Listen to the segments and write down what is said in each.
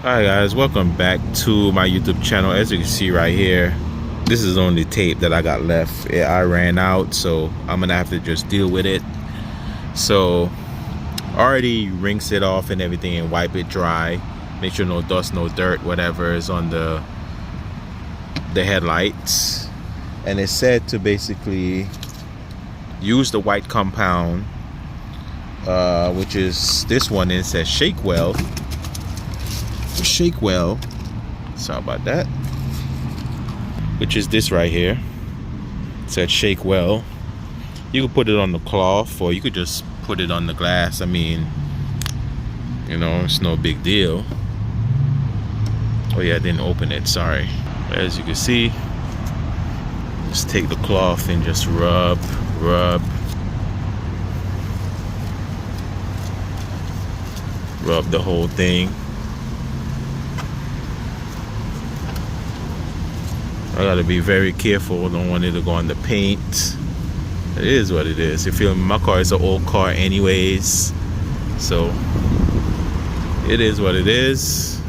Hi guys, welcome back to my YouTube channel. As you can see right here, this is only tape that I got left. I ran out, so I'm gonna have to just deal with it. So already rinse it off and everything and wipe it dry. Make sure no dust, no dirt, whatever is on the headlights. And it's said to basically use the white compound, which is this one. It says shake well. Sorry about that. Which is this right here. It said shake well. You could put it on the cloth or you could just put it on the glass. I mean, you know, it's no big deal. Oh yeah, I didn't open it, sorry. As you can see, just take the cloth and just rub the whole thing. I gotta be very careful. Don't want it to go on the paint. It is what it is. You feel me? My car is an old car anyways, so it is what it is.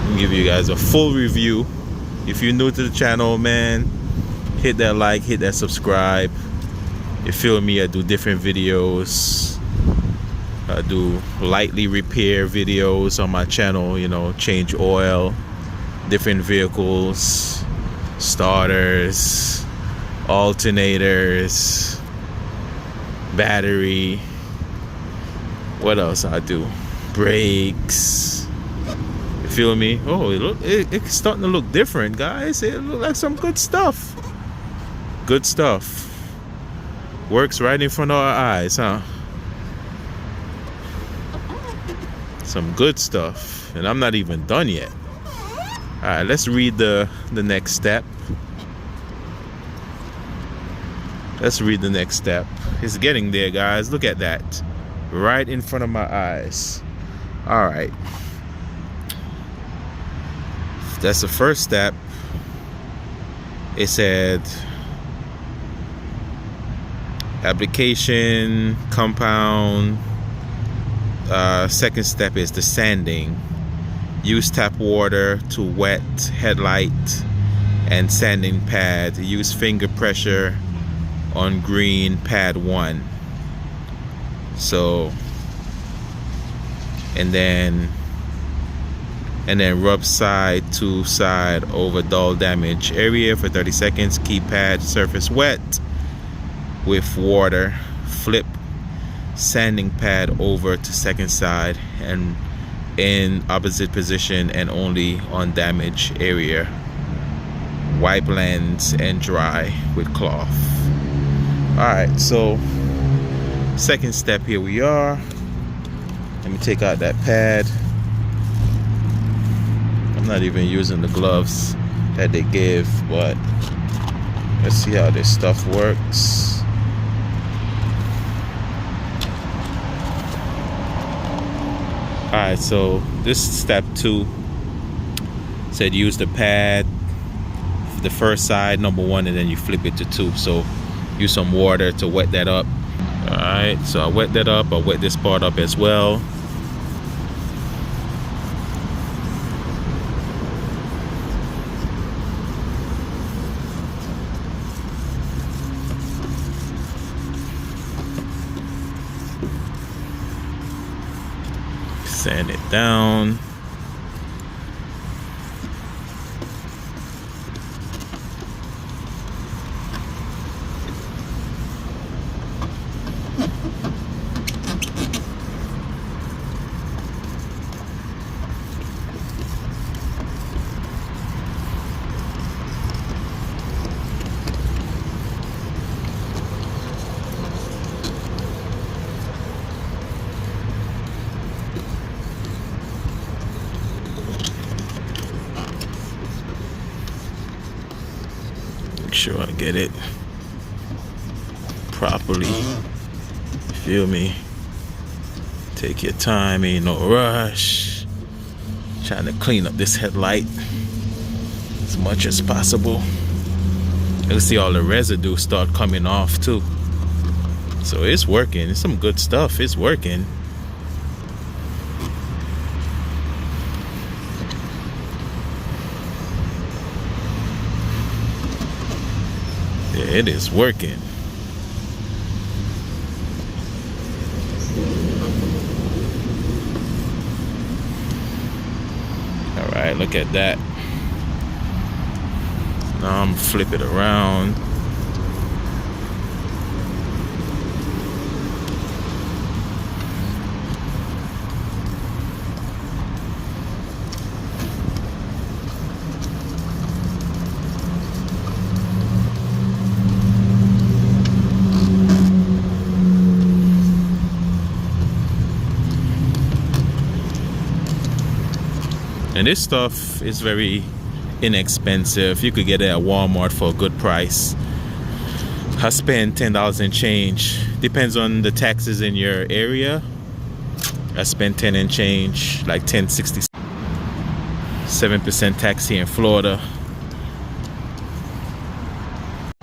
I'll give you guys a full review. If you're new to the channel, man, hit that like, hit that subscribe. You feel me? I do different videos. I do lightly repair videos on my channel, you know, change oil, different vehicles, starters, alternators, battery. What else I do? Brakes. You feel me? Oh, it's starting to look different, guys. It look like some good stuff. Good stuff. Works right in front of our eyes, huh? Some good stuff, and I'm not even done yet. All right, let's read the next step. Let's read the next step. It's getting there, guys. Look at that, right in front of my eyes. All right, that's the first step. It said application compound. Second step is the sanding. Use tap water to wet headlight and sanding pad. Use finger pressure on green pad 1. So, and then rub side to side over dull damage area for 30 seconds. Keep pad surface wet with water. Flip sanding pad over to second side and in opposite position and only on damaged area. Wipe lens and dry with cloth. Alright, so second step, here we are. Let me take out that pad. I'm not even using the gloves that they give, but let's see how this stuff works. Alright, so this is step 2. Said use the pad for the first side, number 1, and then you flip it to 2. So use some water to wet that up. Alright, so I wet that up. I wet this part up as well. Sand it down. Make sure I get it properly. Feel me? Take your time, ain't no rush. Trying to clean up this headlight as much as possible. You'll see all the residue start coming off too. So it's working. It's some good stuff. It's working. It is working. All right, look at that. Now I'm flip it around. And this stuff is very inexpensive. You could get it at Walmart for a good price. I spent $10 and change. Depends on the taxes in your area. I spent 10 and change, like 10.60. 7% tax here in Florida.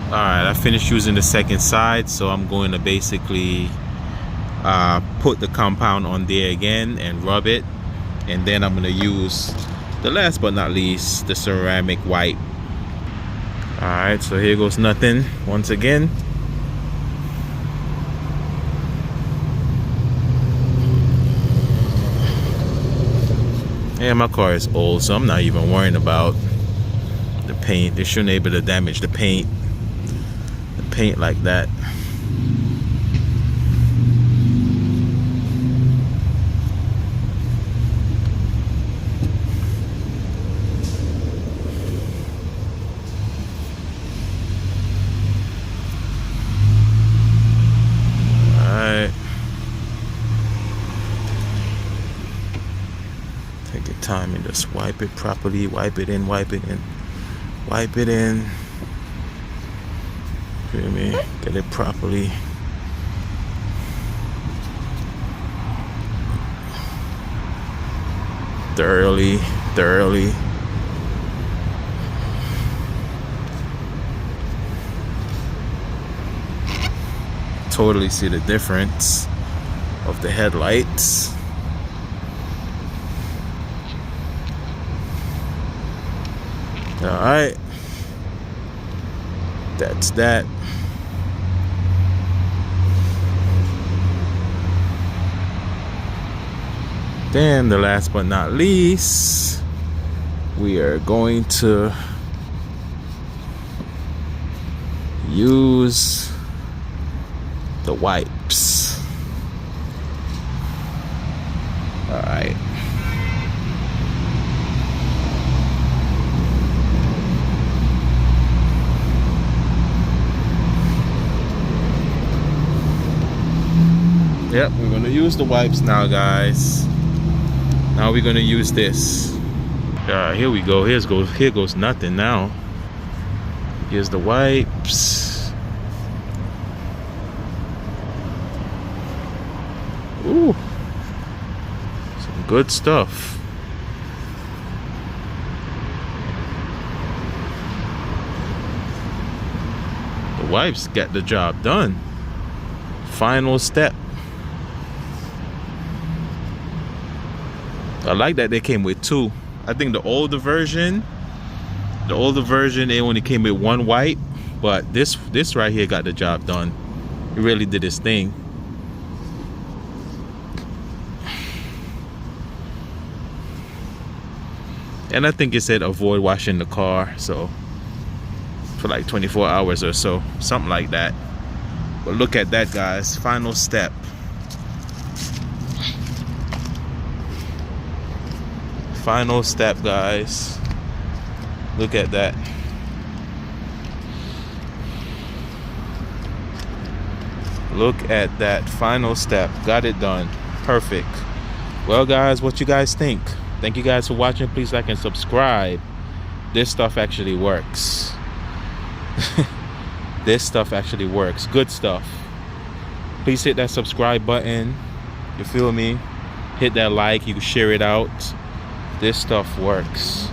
Alright, I finished using the second side, so I'm going to basically put the compound on there again and rub it. And then I'm going to use the last but not least, the ceramic wipe. Alright, so here goes nothing once again. Yeah, my car is old, so I'm not even worrying about the paint. They shouldn't be able to damage the paint like that. Take your time and just wipe it properly. Wipe it in, wipe it in, wipe it in. Feel me? Get it properly. Thoroughly. Totally see the difference of the headlights. Alright, that's that. Then the last but not least, we are going to use the wipes. Alright. Yep, we're gonna use the wipes now, guys. Now we're gonna use this. Here we go. Here goes nothing now. Here's the wipes. Ooh, some good stuff. The wipes got the job done. Final step. I like that they came with two. I think the older version they only came with one wipe, but this right here got the job done. It really did its thing. And I think it said avoid washing the car, so for like 24 hours or so, something like that. But look at that, guys. Final step. Final step, guys. Look at that. Look at that final step. Got it done. Perfect. Well, guys, what you guys think? Thank you guys for watching. Please like and subscribe. This stuff actually works. This stuff actually works. Good stuff. Please hit that subscribe button. You feel me? Hit that like. You can share it out. This stuff works.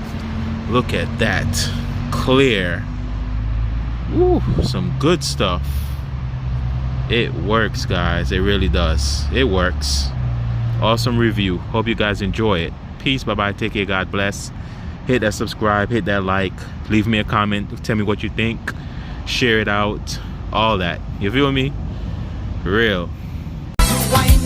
Look at that. Clear. Ooh, some good stuff. It works, guys. It really does. It works. Awesome review. Hope you guys enjoy it. Peace. Bye-bye. Take care. God bless. Hit that subscribe. Hit that like. Leave me a comment. Tell me what you think. share it out, all that. You feel me? Real. Wine